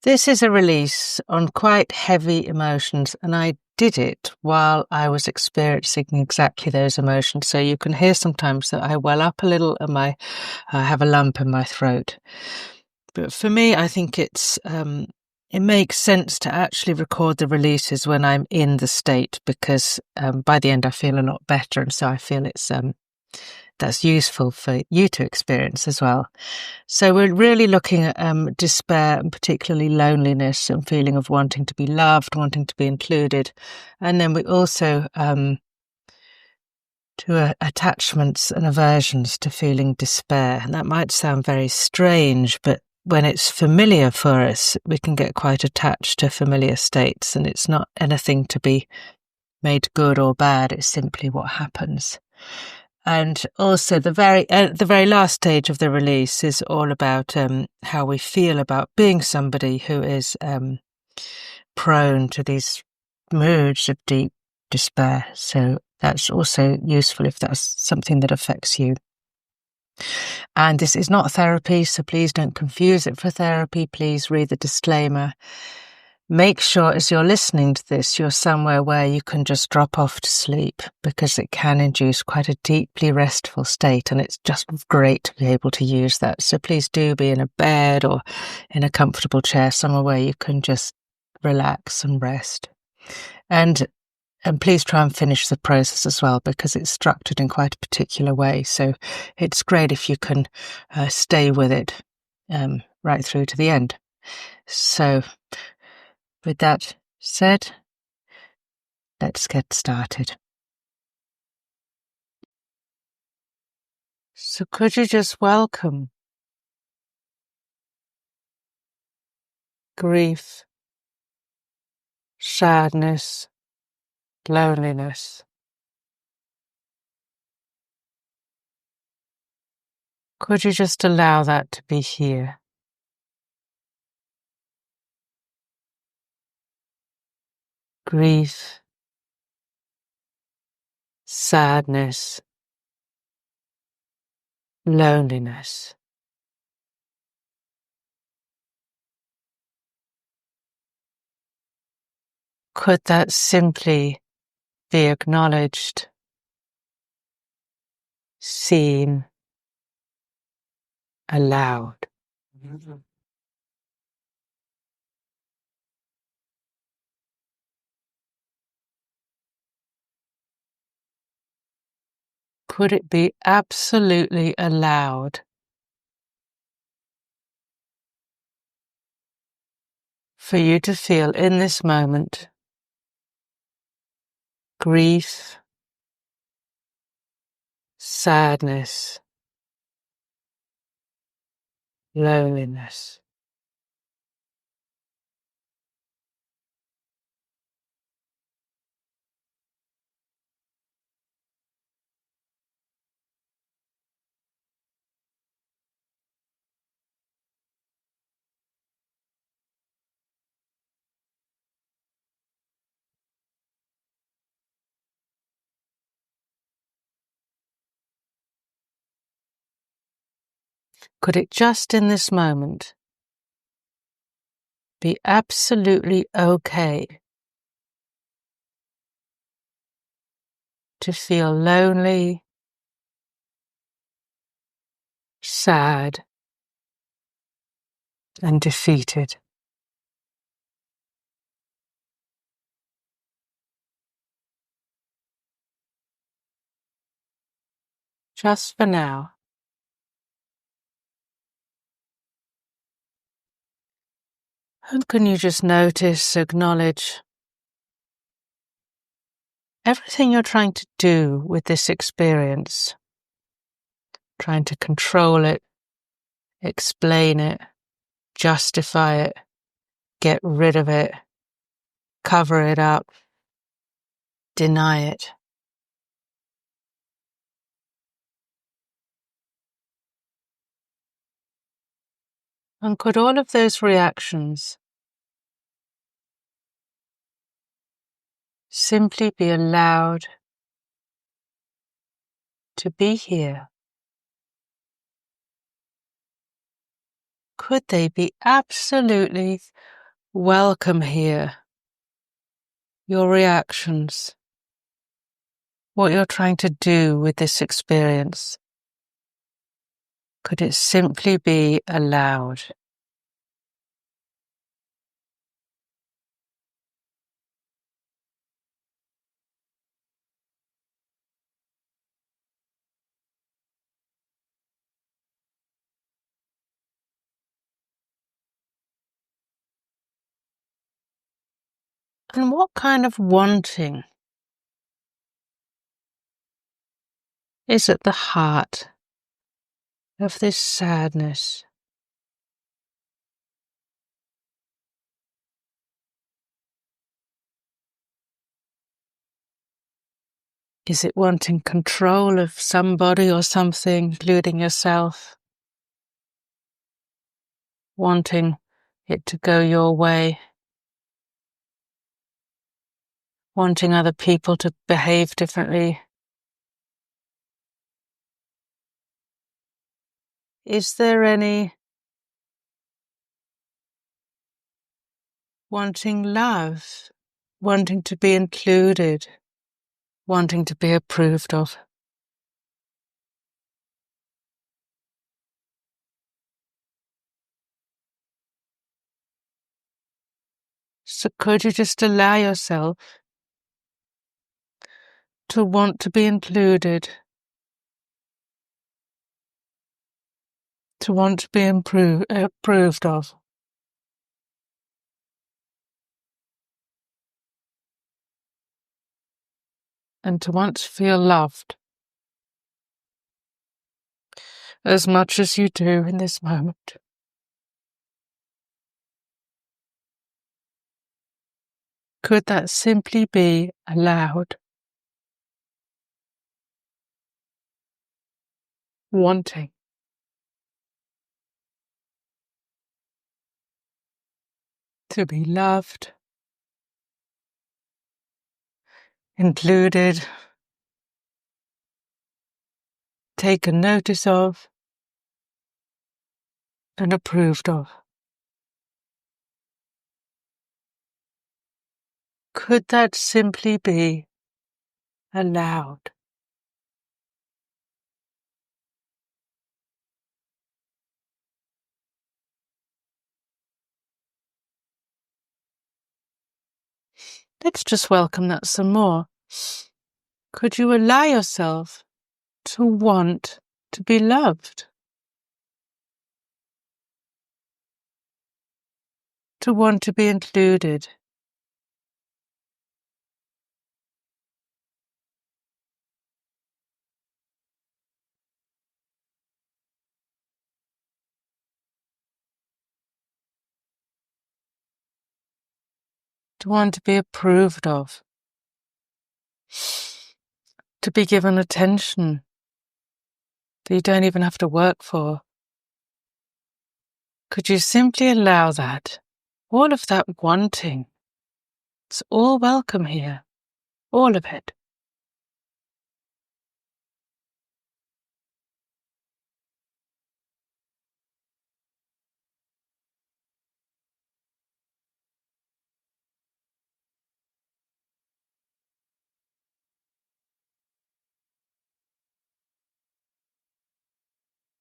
This is a release on quite heavy emotions, and I did it while I was experiencing exactly those emotions. So you can hear sometimes that I well up a little and I have a lump in my throat. But for me, I think it makes sense to actually record the releases when I'm in the state because by the end I feel a lot better, and so I feel that's useful for you to experience as well. So we're really looking at despair and particularly loneliness and feeling of wanting to be loved, wanting to be included. And then we also to attachments and aversions to feeling despair. And that might sound very strange, but when it's familiar for us, we can get quite attached to familiar states, and it's not anything to be made good or bad. It's simply what happens. And also the very last stage of the release is all about how we feel about being somebody who is prone to these moods of deep despair. So that's also useful if that's something that affects you. And this is not therapy, so please don't confuse it for therapy. Please read the disclaimer. Make sure as you're listening to this, you're somewhere where you can just drop off to sleep, because it can induce quite a deeply restful state, and it's just great to be able to use that. So please do be in a bed or in a comfortable chair, somewhere where you can just relax and rest. And please try and finish the process as well, because it's structured in quite a particular way. So it's great if you can stay with it right through to the end. So with that said, let's get started. So could you just welcome grief, sadness, loneliness? Could you just allow that to be here? Grief, sadness, loneliness. Could that simply be acknowledged, seen, allowed? Could it be absolutely allowed for you to feel in this moment grief, sadness, loneliness? Could it just in this moment be absolutely okay to feel lonely, sad, and defeated? Just for now. And can you just notice, acknowledge everything you're trying to do with this experience, trying to control it, explain it, justify it, get rid of it, cover it up, deny it? And could all of those reactions simply be allowed to be here, could they be absolutely welcome here? Your reactions, what you're trying to do with this experience, could it simply be allowed? And what kind of wanting is at the heart of this sadness? Is it wanting control of somebody or something, including yourself? Wanting it to go your way? Wanting other people to behave differently? Is there any wanting love, wanting to be included, wanting to be approved of? So could you just allow yourself to want to be included, to want to be approved of? And to want to feel loved as much as you do in this moment. Could that simply be allowed? Wanting to be loved, included, taken notice of, and approved of. Could that simply be allowed? Let's just welcome that some more. Could you allow yourself to want to be loved? To want to be included? To want to be approved of? To be given attention that you don't even have to work for? Could you simply allow that? All of that wanting. It's all welcome here. All of it.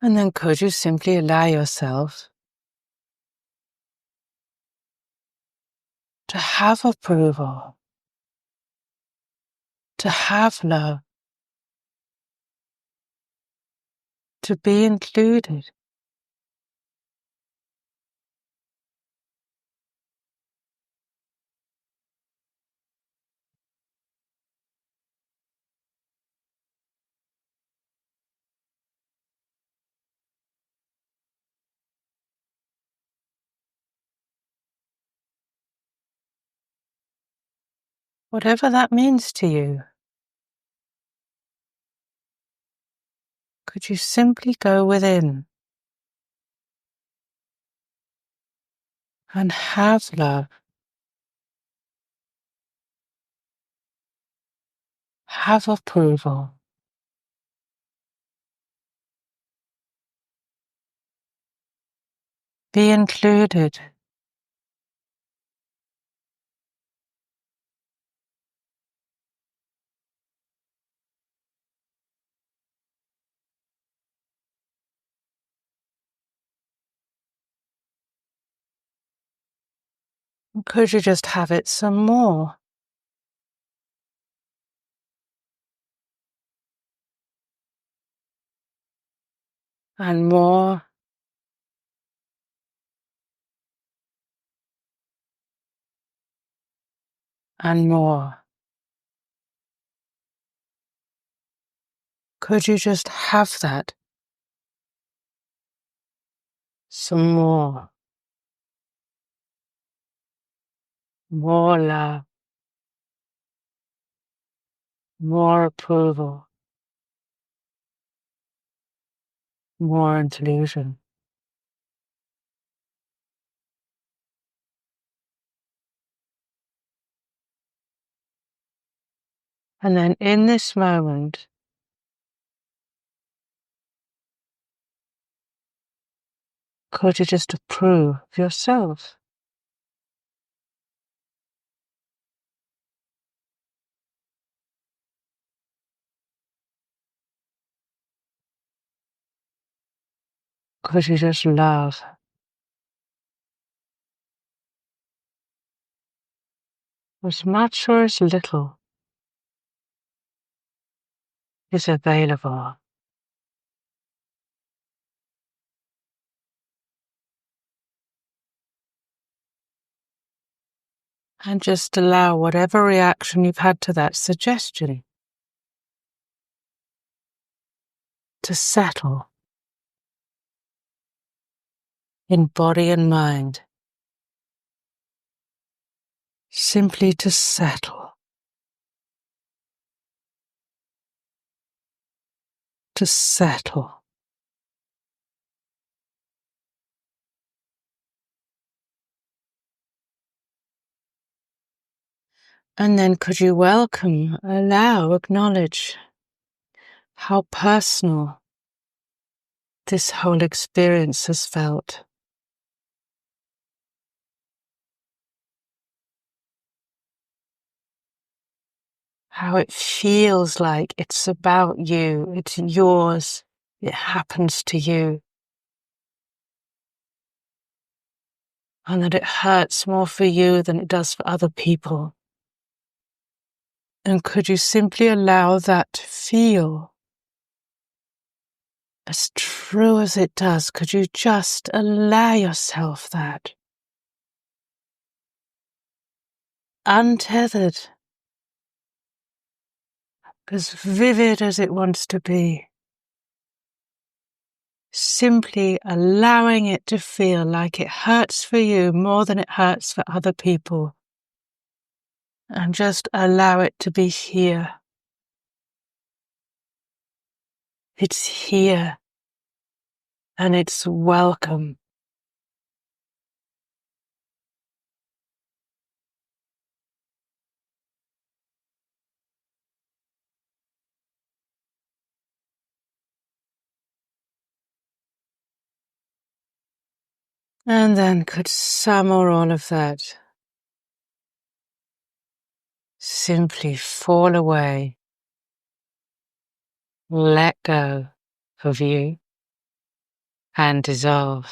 And then could you simply allow yourself to have approval, to have love, to be included? Whatever that means to you, could you simply go within and have love, have approval, Be included. Could you just have it some more? And more. And more. Could you just have that? Some more. More love. More approval. More inclusion. And then in this moment, could you just approve of yourself? Could you just love? As much or as little is available. And just allow whatever reaction you've had to that suggestion to settle in body and mind. Simply to settle. To settle. And then could you welcome, allow, acknowledge how personal this whole experience has felt. How it feels like it's about you, it's yours, it happens to you. And that it hurts more for you than it does for other people. And could you simply allow that to feel as true as it does? Could you just allow yourself that? Untethered, as vivid as it wants to be. Simply allowing it to feel like it hurts for you more than it hurts for other people. And just allow it to be here. It's here. And it's welcome. And then could some or all of that simply fall away, let go of you, and dissolve.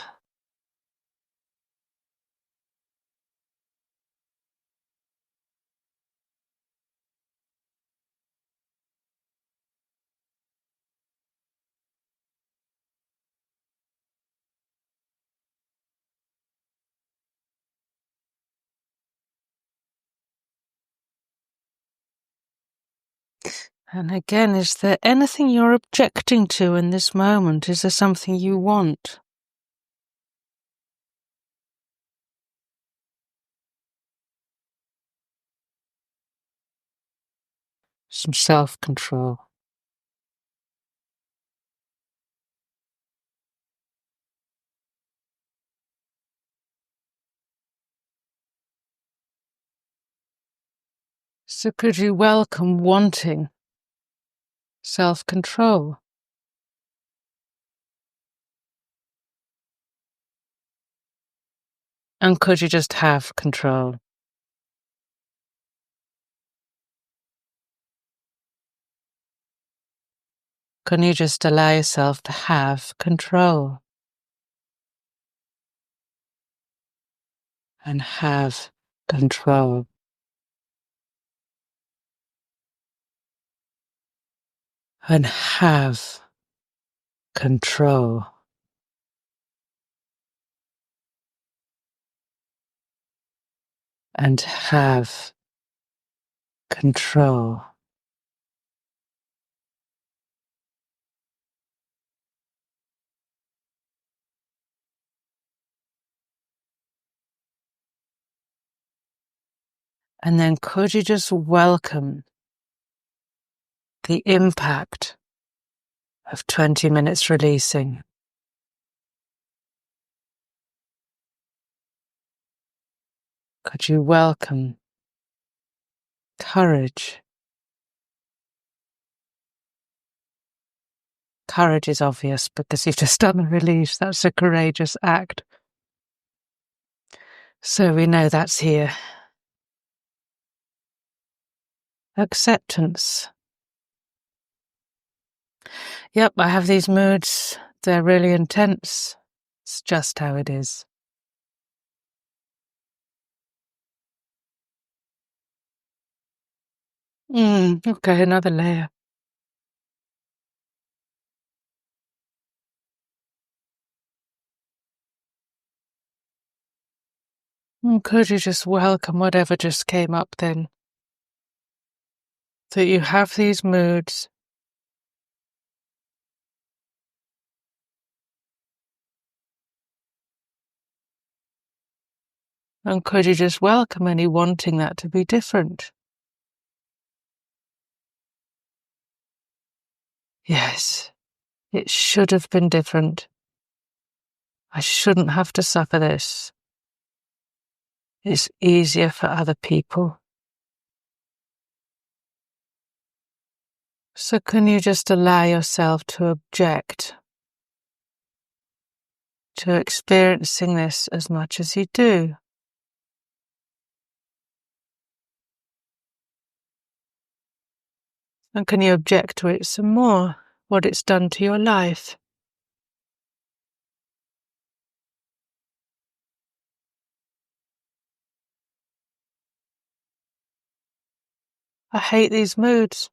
And again, is there anything you're objecting to in this moment? Is there something you want? Some self-control. So could you welcome wanting self-control? And could you just have control? Can you just allow yourself to have control? And have control. And have control. And have control. And then could you just welcome the impact of 20 minutes releasing? Could you welcome courage? Courage is obvious because you've just done a release. That's a courageous act. So we know that's here. Acceptance. Yep, I have these moods. They're really intense. It's just how it is. Okay, another layer. Could you just welcome whatever just came up then? That you have these moods. And could you just welcome any wanting that to be different? Yes, it should have been different. I shouldn't have to suffer this. It's easier for other people. So can you just allow yourself to object to experiencing this as much as you do? And can you object to it some more, what it's done to your life? I hate these moods.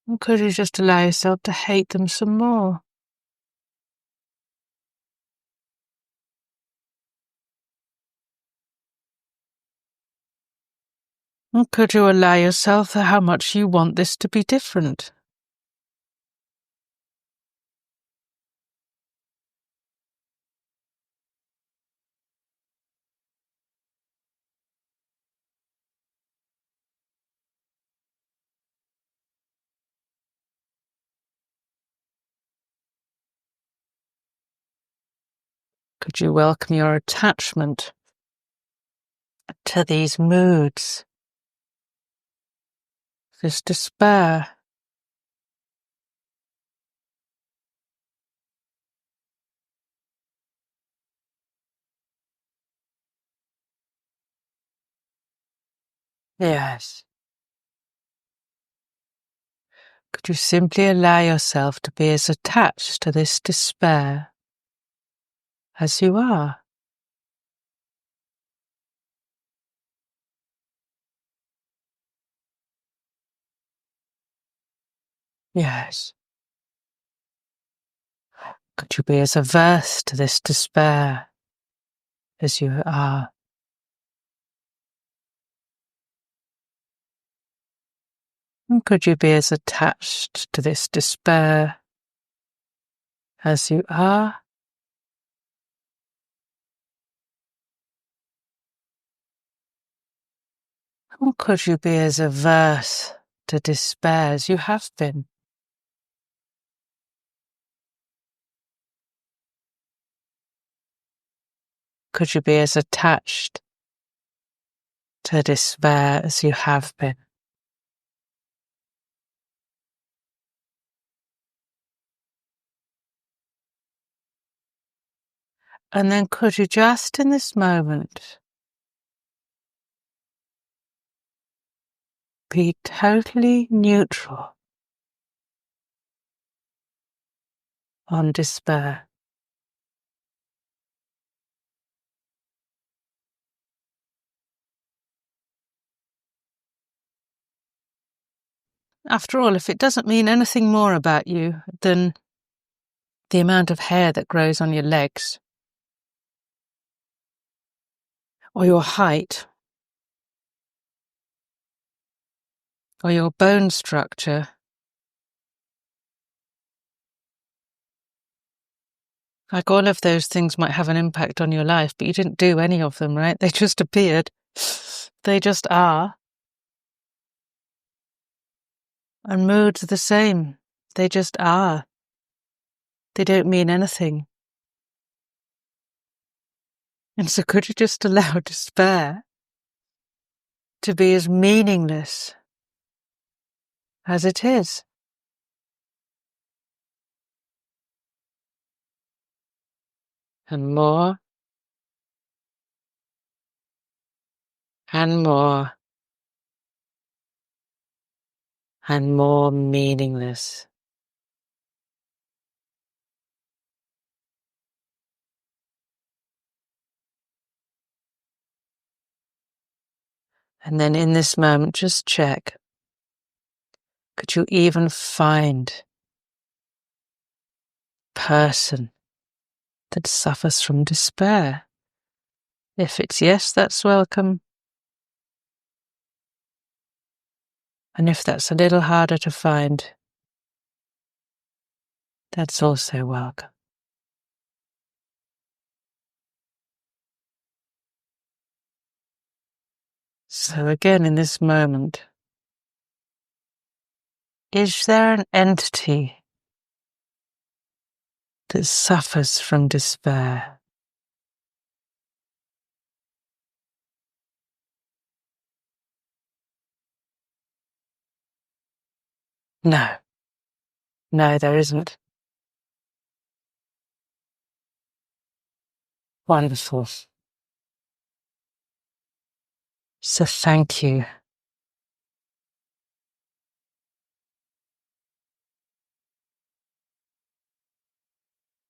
And could you just allow yourself to hate them some more? And could you allow yourself how much you want this to be different? Could you welcome your attachment to these moods, this despair? Yes. Could you simply allow yourself to be as attached to this despair as you are? Yes. Could you be as averse to this despair as you are? And could you be as attached to this despair as you are? Or could you be as averse to despair as you have been? Could you be as attached to despair as you have been? And then could you just in this moment be totally neutral on despair? After all, if it doesn't mean anything more about you than the amount of hair that grows on your legs, or your height, or your bone structure, like all of those things might have an impact on your life, but you didn't do any of them, right? They just appeared. They just are. And moods are the same. They just are. They don't mean anything. And so could you just allow despair to be as meaningless as it is? And more, and more, and more meaningless. And then in this moment, just check. Could you even find a person that suffers from despair? If it's yes, that's welcome. And if that's a little harder to find, that's also welcome. So again, in this moment, is there an entity that suffers from despair? No. No, there isn't. Wonderful. So thank you